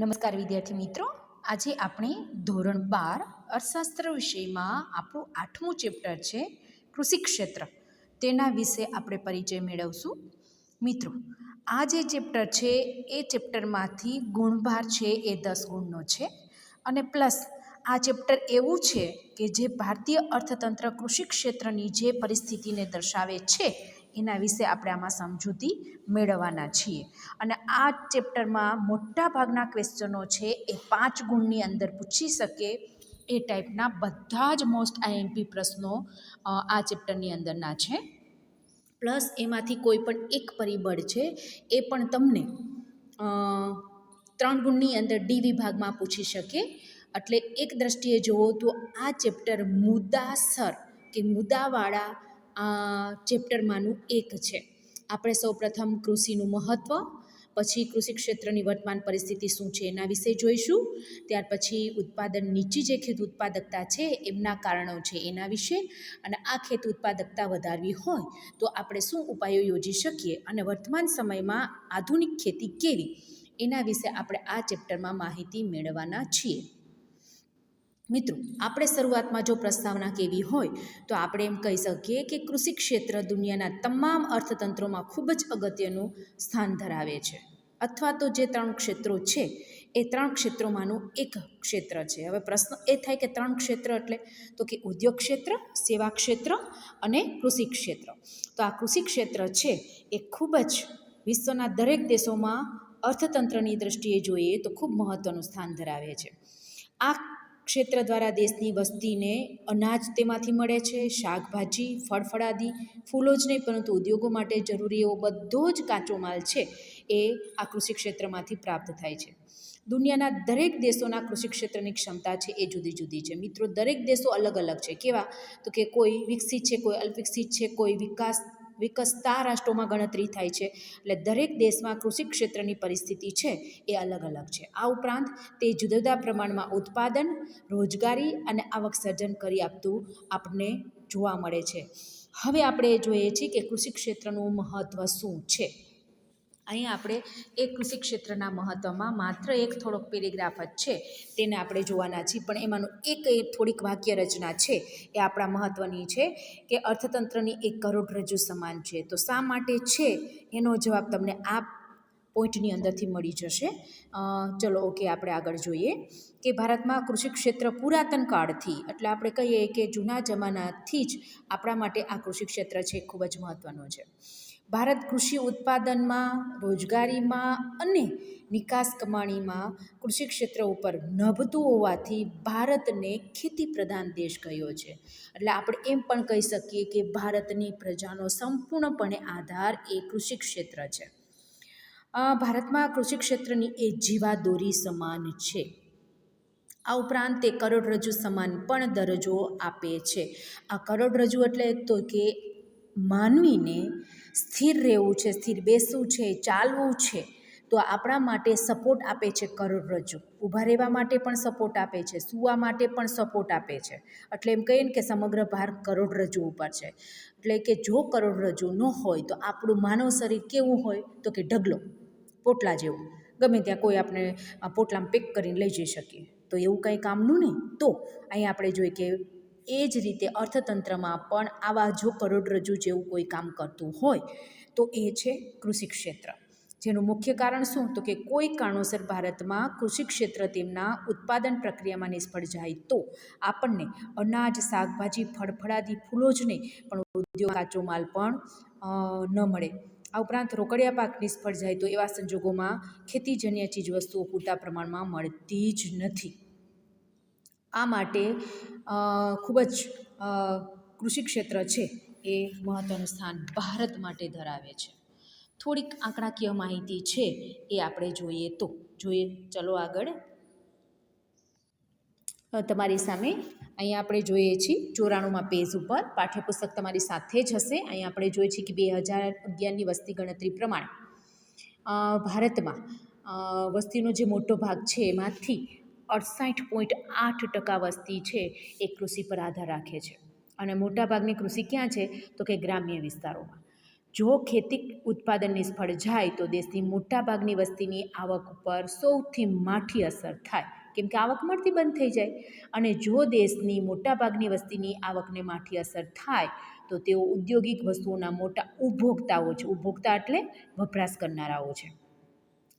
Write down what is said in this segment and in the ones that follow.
નમસ્કાર વિદ્યાર્થી મિત્રો, આજે આપણે ધોરણ 12 અર્થશાસ્ત્ર વિષયમાં આપણું 8મું ચેપ્ટર છે કૃષિ ક્ષેત્ર. તેના વિશે આપણે પરિચય મેળવશું. મિત્રો, આ જે ચેપ્ટર છે એ ચેપ્ટરમાંથી ગુણભાર છે એ 10 ગુણનો છે અને પ્લસ આ ચેપ્ટર એવું છે કે જે ભારતીય અર્થતંત્ર કૃષિ ક્ષેત્રની જે પરિસ્થિતિને દર્શાવે છે એના વિશે આપણે આમાં સમજૂતી મેળવવાના છીએ. અને આ ચેપ્ટરમાં મોટા ભાગના ક્વેશ્ચનો છે એ 5 ગુણની અંદર પૂછી શકે એ ટાઈપના બધા જ મોસ્ટ આઈએમપી પ્રશ્નો આ ચેપ્ટરની અંદરના છે. પ્લસ એમાંથી કોઈ પણ એક પરિબળ છે એ પણ તમને 3 ગુણની અંદર ડી વિભાગમાં પૂછી શકે. એટલે એક દ્રષ્ટિએ જુઓ તો આ ચેપ્ટર મુદ્દાસર કે મુદ્દાવાળા ચેપ્ટરમાંનું એક છે. આપણે સૌપ્રથમ કૃષિનું મહત્ત્વ, પછી કૃષિ ક્ષેત્રની વર્તમાન પરિસ્થિતિ શું છે એના વિશે જોઈશું. ત્યાર પછી ઉત્પાદન નીચી જે ખેત ઉત્પાદકતા છે એમના કારણો છે એના વિશે, અને આ ખેત ઉત્પાદકતા વધારવી હોય તો આપણે શું ઉપાયો યોજી શકીએ અને વર્તમાન સમયમાં આધુનિક ખેતી કેવી એના વિશે આપણે આ ચેપ્ટરમાં માહિતી મેળવવાના છીએ. મિત્રો, આપણે શરૂઆતમાં જો પ્રસ્તાવના કેવી હોય તો આપણે એમ કહી શકીએ કે કૃષિ ક્ષેત્ર દુનિયાના તમામ અર્થતંત્રોમાં ખૂબ જ અગત્યનું સ્થાન ધરાવે છે, અથવા તો જે 3 ક્ષેત્રો છે એ 3 ક્ષેત્રોમાંનું એક ક્ષેત્ર છે. હવે પ્રશ્ન એ થાય કે 3 ક્ષેત્ર એટલે તો કે ઉદ્યોગ ક્ષેત્ર, સેવા ક્ષેત્ર અને કૃષિ ક્ષેત્ર. તો આ કૃષિ ક્ષેત્ર છે એ ખૂબ જ વિશ્વના દરેક દેશોમાં અર્થતંત્રની દ્રષ્ટિએ જોઈએ તો ખૂબ મહત્ત્વનું સ્થાન ધરાવે છે. આ ક્ષેત્ર દ્વારા દેશની વસ્તીને અનાજ તેમાંથી મળે છે, શાકભાજી, ફળફળાદી, ફૂલો જ નહીં પરંતુ ઉદ્યોગો માટે જરૂરી એવો બધો જ કાચો માલ છે એ આ કૃષિ ક્ષેત્રમાંથી પ્રાપ્ત થાય છે. દુનિયાના દરેક દેશોના કૃષિ ક્ષેત્રની ક્ષમતા છે એ જુદી જુદી છે. મિત્રો, દરેક દેશો અલગ અલગ છે. કેવા તો કે કોઈ વિકસિત છે, કોઈ અલ્પવિકસિત છે, કોઈ વિકસતા રાષ્ટ્રોમાં ગણતરી થાય છે. એટલે દરેક દેશમાં કૃષિ ક્ષેત્રની પરિસ્થિતિ છે એ અલગ અલગ છે. આ ઉપરાંત તે જુદા જુદા પ્રમાણમાં ઉત્પાદન, રોજગારી અને આવક સર્જન કરી આપતું આપણને જોવા મળે છે. હવે આપણે જોઈએ છીએ કે કૃષિ ક્ષેત્રનું મહત્ત્વ શું છે. અહીંયા આપણે એ કૃષિ ક્ષેત્રના મહત્ત્વમાં માત્ર એક થોડોક પેરેગ્રાફ જ છે તેને આપણે જોવાના છીએ, પણ એમાંનું એક થોડીક વાક્ય રચના છે એ આપણા મહત્ત્વની છે કે અર્થતંત્રની એક કરોડરજ્જુ સમાન છે. તો શા માટે છે એનો જવાબ તમને આ પોઈન્ટની અંદરથી મળી જશે. ચલો ઓકે, આપણે આગળ જોઈએ કે ભારતમાં કૃષિ ક્ષેત્ર પુરાતન કાળથી, એટલે આપણે કહીએ કે જૂના જમાનાથી જ આપણા માટે આ કૃષિ ક્ષેત્ર છે ખૂબ જ મહત્ત્વનું છે. ભારત કૃષિ ઉત્પાદનમાં, રોજગારીમાં અને નિકાસ કમાણીમાં કૃષિ ક્ષેત્ર ઉપર નભતું હોવાથી ભારતને ખેતી પ્રધાન દેશ કહ્યો છે. એટલે આપણે એમ પણ કહી શકીએ કે ભારતની પ્રજાનો સંપૂર્ણપણે આધાર એ કૃષિ ક્ષેત્ર છે. ભારતમાં કૃષિ ક્ષેત્રની એ જીવાદોરી સમાન છે. આ ઉપરાંત તે કરોડરજ્જુ સમાન પણ દરજ્જો આપે છે. આ કરોડરજ્જુ એટલે તો કે માનવીને સ્થિર રહેવું છે, સ્થિર બેસવું છે, ચાલવું છે, તો આપણા માટે સપોર્ટ આપે છે કરોડરજ્જુ. ઊભા રહેવા માટે પણ સપોર્ટ આપે છે, સૂવા માટે પણ સપોર્ટ આપે છે. એટલે એમ કહીએ ને કે સમગ્ર ભાર કરોડરજ્જુ ઉપર છે. એટલે કે જો કરોડરજ્જુ ન હોય તો આપણું માનવ શરીર કેવું હોય તો કે ઢગલો, પોટલા જેવું. ગમે ત્યાં કોઈ આપણે પોટલામાં પેક કરીને લઈ જઈ શકીએ, તો એવું કંઈ કામનું નહીં. તો અહીંયા આપણે જોઈએ કે એ જ રીતે અર્થતંત્રમાં પણ આવા જો કરોડરજ્જુ જેવું કોઈ કામ કરતું હોય તો એ છે કૃષિ ક્ષેત્ર. જેનું મુખ્ય કારણ શું તો કે કોઈ કારણોસર ભારતમાં કૃષિ ક્ષેત્ર તેમના ઉત્પાદન પ્રક્રિયામાં નિષ્ફળ જાય તો આપણને અનાજ, શાકભાજી, ફળફળાદી, ફૂલો જ નહીં પણ ઉદ્યોગ કાચો માલ પણ ન મળે. આ ઉપરાંત રોકડિયા પાક નિષ્ફળ જાય તો એવા સંજોગોમાં ખેતીજન્ય ચીજવસ્તુઓ પૂરતા પ્રમાણમાં મળતી જ નથી. આ માટે ખૂબ જ કૃષિ ક્ષેત્ર છે એ મહત્ત્વનું સ્થાન ભારત માટે ધરાવે છે. થોડીક આંકડાકીય માહિતી છે એ આપણે જોઈએ તો ચલો આગળ. તમારી સામે અહીંયા આપણે જોઈએ છીએ 94માં પેજ ઉપર પાઠ્યપુસ્તક તમારી સાથે જ હશે. અહીંયા આપણે જોઈએ છીએ કે 2011ની વસ્તી ગણતરી પ્રમાણે ભારતમાં વસ્તીનો જે મોટો ભાગ છે એમાંથી 68.8% વસ્તી છે એ કૃષિ પર આધાર રાખે છે. અને મોટાભાગની કૃષિ ક્યાં છે તો કે ગ્રામ્ય વિસ્તારોમાં. જો ખેતી ઉત્પાદન નિષ્ફળ જાય તો દેશની મોટાભાગની વસ્તીની આવક ઉપર સૌથી માઠી અસર થાય, કેમ કે આવક મળતી બંધ થઈ જાય. અને જો દેશની મોટાભાગની વસ્તીની આવકને માઠી અસર થાય તો તેઓ ઔદ્યોગિક વસ્તુઓના મોટા ઉપભોક્તાઓ છે. ઉપભોક્તા એટલે વપરાશ કરનારાઓ છે.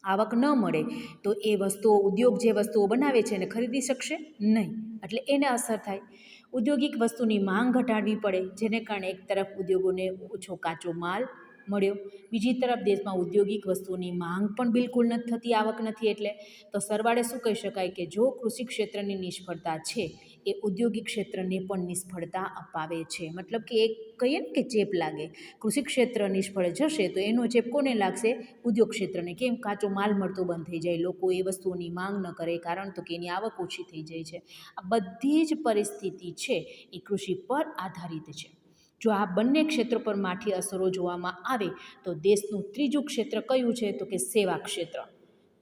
આવક ન મળે તો એ વસ્તુઓ, ઉદ્યોગ જે વસ્તુઓ બનાવે છે એને ખરીદી શકશે નહીં, એટલે એને અસર થાય. ઔદ્યોગિક વસ્તુની માંગ ઘટાડવી પડે, જેને કારણે એક તરફ ઉદ્યોગોને ઓછો કાચો માલ મળ્યો, બીજી તરફ દેશમાં ઔદ્યોગિક વસ્તુઓની માંગ પણ બિલકુલ નથી થતી, આવક નથી. એટલે તો સરવાળે શું કહી શકાય કે જો કૃષિ ક્ષેત્રની નિષ્ફળતા છે એ ઔદ્યોગિક ક્ષેત્રને પણ નિષ્ફળતા અપાવે છે. મતલબ કે એક કહીએ ને કે ચેપ લાગે, કૃષિ ક્ષેત્ર નિષ્ફળ જશે તો એનો ચેપ કોને લાગશે? ઉદ્યોગ ક્ષેત્રને. કેમ? કાચો માલ મળતો બંધ થઈ જાય, લોકો એ વસ્તુઓની માંગ ન કરે, કારણ તો કે એની આવક ઓછી થઈ જાય છે. આ બધી જ પરિસ્થિતિ છે એ કૃષિ પર આધારિત છે. જો આ બંને ક્ષેત્રો પર માઠી અસરો જોવામાં આવે તો દેશનું ત્રીજું ક્ષેત્ર કયું છે? તો કે સેવા ક્ષેત્ર.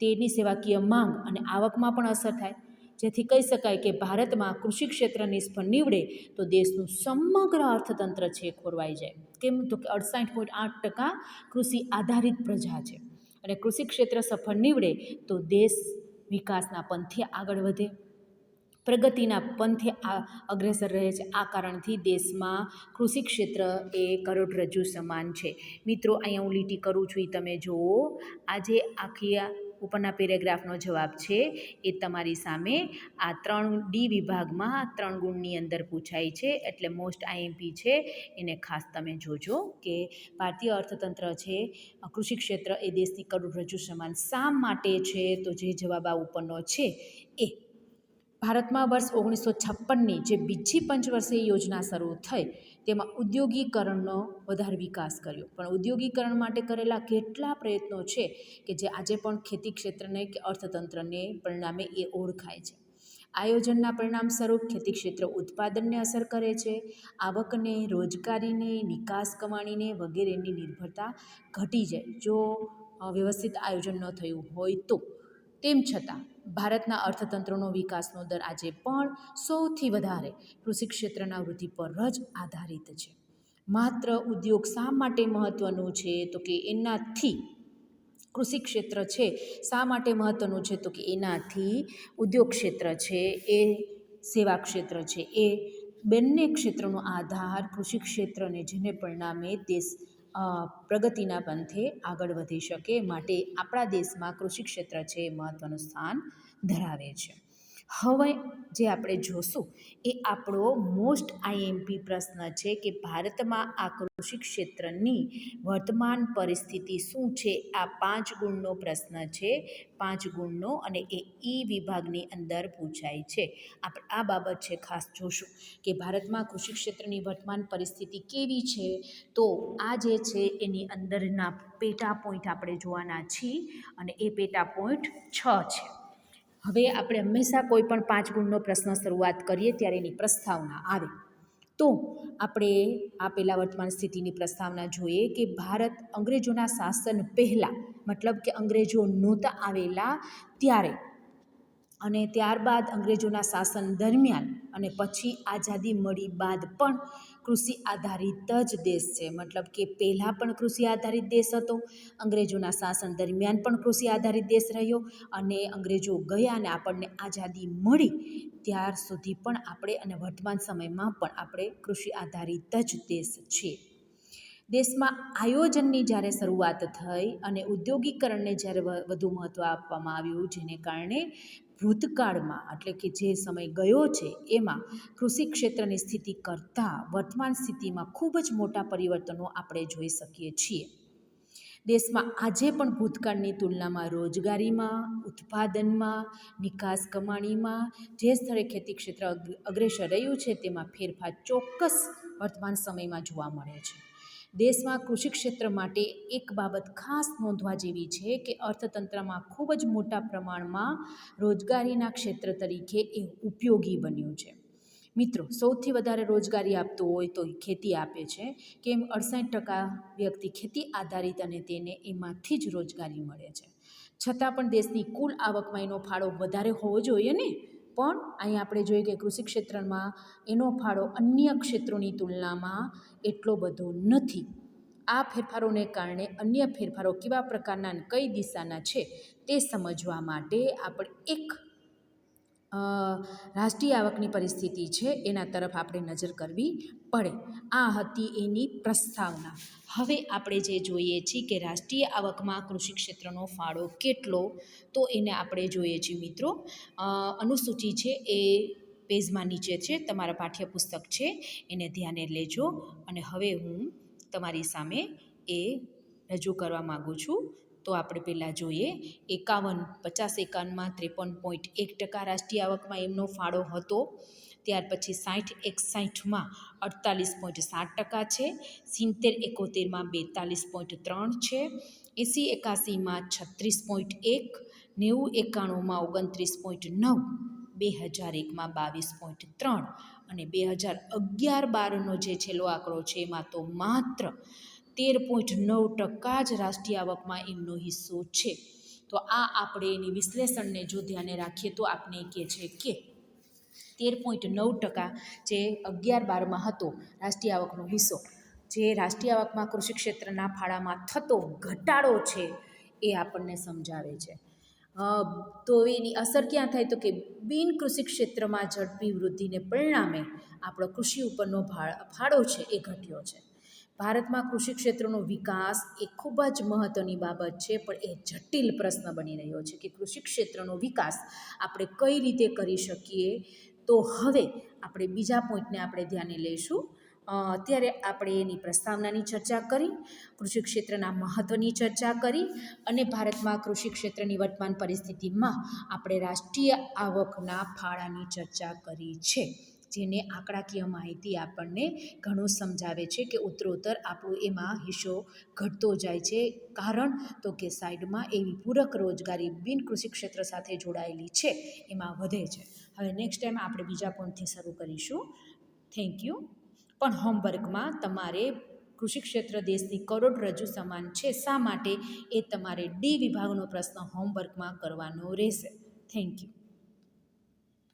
તેની સેવાકીય માંગ અને આવકમાં પણ અસર થાય, જેથી કહી શકાય કે ભારતમાં કૃષિ ક્ષેત્ર નિષ્ફળ નીવડે તો દેશનું સમગ્ર અર્થતંત્ર છે ખોરવાઈ જાય. કેમ? તો કે 68.8% કૃષિ આધારિત પ્રજા છે, અને કૃષિ ક્ષેત્ર સફળ નીવડે તો દેશ વિકાસના પંથે આગળ વધે, પ્રગતિના પંથે અગ્રેસર રહે છે. આ કારણથી દેશમાં કૃષિ ક્ષેત્ર એ કરોડરજ્જુ સમાન છે. મિત્રો, અહીંયા હું લીટી કરું છું, એ તમે જુઓ. આજે આખી ઉપરના પેરેગ્રાફનો જવાબ છે એ તમારી સામે આ 3D વિભાગમાં 3 ગુણની અંદર પૂછાય છે, એટલે મોસ્ટ આઈએમપી છે, એને ખાસ તમે જોજો કે ભારતીય અર્થતંત્ર છે, કૃષિ ક્ષેત્ર એ દેશની કરોડરજ્જુ સમાન શા માટે છે? તો જે જવાબ આ ઉપરનો છે એ ભારતમાં વર્ષ 1956ની જે બીજી પંચવર્ષીય યોજના શરૂ થઈ તેમાં ઉદ્યોગીકરણનો વધારે વિકાસ કર્યો, પણ ઉદ્યોગીકરણ માટે કરેલા કેટલા પ્રયત્નો છે કે જે આજે પણ ખેતી ક્ષેત્રને કે અર્થતંત્રને પરિણામે એ ઓળખાય છે. આયોજનના પરિણામ સ્વરૂપ ખેતી ક્ષેત્ર ઉત્પાદનને અસર કરે છે, આવકને, રોજગારીને, નિકાસ કમાણીને વગેરેની નિર્ભરતા ઘટી જાય જો વ્યવસ્થિત આયોજન ન થયું હોય તો. તેમ છતાં ભારતના અર્થતંત્રનો વિકાસનો દર આજે પણ સૌથી વધારે કૃષિ ક્ષેત્રના વૃદ્ધિ પર જ આધારિત છે. માત્ર ઉદ્યોગ શા માટે મહત્ત્વનું છે? તો કે એનાથી કૃષિ ક્ષેત્ર છે શા માટે મહત્ત્વનું છે? તો કે એનાથી ઉદ્યોગ ક્ષેત્ર છે, એ સેવા ક્ષેત્ર છે, એ બંને ક્ષેત્રનો આધાર કૃષિ ક્ષેત્રને, જેને પરિણામે દેશ પ્રગતિના પંથે આગળ વધી શકે. માટે આપણા દેશમાં કૃષિ ક્ષેત્ર છે એ મહત્ત્વનું સ્થાન ધરાવે છે. હવે જે આપણે જોશું એ આપણો મોસ્ટ આઈએમપી પ્રશ્ન છે કે ભારતમાં આ કૃષિ ક્ષેત્રની વર્તમાન પરિસ્થિતિ શું છે? આ 5 ગુણનો પ્રશ્ન છે, 5 ગુણનો, અને એ વિભાગની અંદર પૂછાય છે. આપણે આ બાબત છે ખાસ જોશું કે ભારતમાં કૃષિ ક્ષેત્રની વર્તમાન પરિસ્થિતિ કેવી છે. તો આ જે છે એની અંદરના પેટા પોઈન્ટ આપણે જોવાના છીએ, અને એ પેટા પોઈન્ટ 6 છે. હવે આપણે હંમેશા કોઈ પણ 5 ગુણનો પ્રશ્ન શરૂઆત કરીએ ત્યારે એની પ્રસ્તાવના આવે, તો આપણે આપેલા વર્તમાન સ્થિતિની પ્રસ્તાવના જોઈએ કે ભારત અંગ્રેજોના શાસન પહેલાં, મતલબ કે અંગ્રેજો નહોતા આવેલા ત્યારે, અને ત્યારબાદ અંગ્રેજોના શાસન દરમિયાન, અને પછી આઝાદી મળી બાદ પણ કૃષિ આધારિત જ દેશ છે. મતલબ કે પહેલાં પણ કૃષિ આધારિત દેશ હતો, અંગ્રેજોના શાસન દરમિયાન પણ કૃષિ આધારિત દેશ રહ્યો, અને અંગ્રેજો ગયા અને આપણને આઝાદી મળી ત્યાર સુધી પણ આપણે, અને વર્તમાન સમયમાં પણ આપણે કૃષિ આધારિત જ દેશ છીએ. દેશમાં આયોજનની જ્યારે શરૂઆત થઈ અને ઔદ્યોગિકરણને જ્યારે વધુ મહત્ત્વ આપવામાં આવ્યું, જેને કારણે ભૂતકાળમાં, એટલે કે જે સમય ગયો છે એમાં કૃષિ ક્ષેત્રની સ્થિતિ કરતાં વર્તમાન સ્થિતિમાં ખૂબ જ મોટા પરિવર્તનો આપણે જોઈ શકીએ છીએ. દેશમાં આજે પણ ભૂતકાળની તુલનામાં રોજગારીમાં, ઉત્પાદનમાં, નિકાસ કમાણીમાં જે સ્થળે ખેતી ક્ષેત્ર અગ્રેસર રહ્યું છે તેમાં ફેરફાર ચોક્કસ વર્તમાન સમયમાં જોવા મળે છે. દેશમાં કૃષિ ક્ષેત્ર માટે એક બાબત ખાસ નોંધવા જેવી છે કે અર્થતંત્રમાં ખૂબ જ મોટા પ્રમાણમાં રોજગારીના ક્ષેત્ર તરીકે એ ઉપયોગી બન્યું છે. મિત્રો, સૌથી વધારે રોજગારી આપતું હોય તો ખેતી આપે છે. કેમ? 68% વ્યક્તિ ખેતી આધારિત, અને તેને એમાંથી જ રોજગારી મળે છે. છતાં પણ દેશની કુલ આવકમાં એનો ફાળો વધારે હોવો જોઈએ ને, પણ અહીં આપણે જોઈએ કે કૃષિ ક્ષેત્રમાં એનો ફાળો અન્ય ક્ષેત્રોની તુલનામાં એટલો બધો નથી. આ ફેરફારોને કારણે અન્ય ફેરફારો કેવા પ્રકારના અને કઈ દિશાના છે તે સમજવા માટે આપણે એક રાષ્ટ્રીય આવકની પરિસ્થિતિ છે એના તરફ આપણે નજર કરવી પડે. આ હતી એની પ્રસ્તાવના. હવે આપણે જે જોઈએ છીએ કે રાષ્ટ્રીય આવકમાં કૃષિ ક્ષેત્રનો ફાળો કેટલો, તો એને આપણે જોઈએ છીએ મિત્રો. અનુસૂચિ છે એ પેજમાં નીચે છે, તમારા પાઠ્યપુસ્તક છે એને ધ્યાને લેજો. અને હવે હું તમારી સામે એ રજૂ કરવા માગું છું. તો આપણે પહેલાં જોઈએ 50-51માં 53.1% રાષ્ટ્રીય આવકમાં એમનો ફાળો હતો. ત્યાર પછી 60-61માં 48.7% છે. 70-71માં 42.3 છે. 80-81માં 36.1, 90-91માં 29.9, 2001માં 22.3 અને 2011-12નો જે છેલ્લો આંકડો છે એમાં તો માત્ર 13.9% જ રાષ્ટ્રીય આવકમાં એમનો હિસ્સો છે. તો આ આપણે એની વિશ્લેષણને જો ધ્યાને રાખીએ તો આપણે કહે છે કે 13.9% જે 11-12માં હતો રાષ્ટ્રીય આવકનો હિસ્સો, જે રાષ્ટ્રીય આવકમાં કૃષિ ક્ષેત્રના ફાળામાં થતો ઘટાડો છે એ આપણને સમજાવે છે. તો એની અસર ક્યાં થાય તો કે બિન કૃષિ ક્ષેત્રમાં ઝડપી વૃદ્ધિને પરિણામે આપણો કૃષિ ઉપરનો ફાળો છે એ ઘટ્યો છે. ભારતમાં કૃષિ ક્ષેત્રનો વિકાસ એ ખૂબ જ મહત્ત્વની બાબત છે, પણ એ જટિલ પ્રશ્ન બની રહ્યો છે કે કૃષિ ક્ષેત્રનો વિકાસ આપણે કઈ રીતે કરી શકીએ. તો હવે આપણે બીજા પોઈન્ટને આપણે ધ્યાને લઈશું. અત્યારે આપણે એની પ્રસ્તાવનાની ચર્ચા કરી, કૃષિ ક્ષેત્રના મહત્ત્વની ચર્ચા કરી અને ભારતમાં કૃષિ ક્ષેત્રની વર્તમાન પરિસ્થિતિમાં આપણે રાષ્ટ્રીય આવકના ફાળાની ચર્ચા કરી છે, જેને આંકડાકીય માહિતી આપણને ઘણું સમજાવે છે કે ઉત્તરોત્તર આપણો એમાં હિસ્સો ઘટતો જાય છે. કારણ તો કે સાઈડમાં એવી પૂરક રોજગારી બિન કૃષિ ક્ષેત્ર સાથે જોડાયેલી છે એમાં વધે છે. હવે નેક્સ્ટ ટાઈમ આપણે બીજા પોઈન્ટથી શરૂ કરીશું. Thank you. પણ હોમવર્કમાં તમારે કૃષિ ક્ષેત્ર દેશની કરોડરજ્જુ સમાન છે શા માટે, એ તમારે ડી વિભાગનો પ્રશ્ન હોમવર્કમાં કરવાનો રહેશે. Thank you.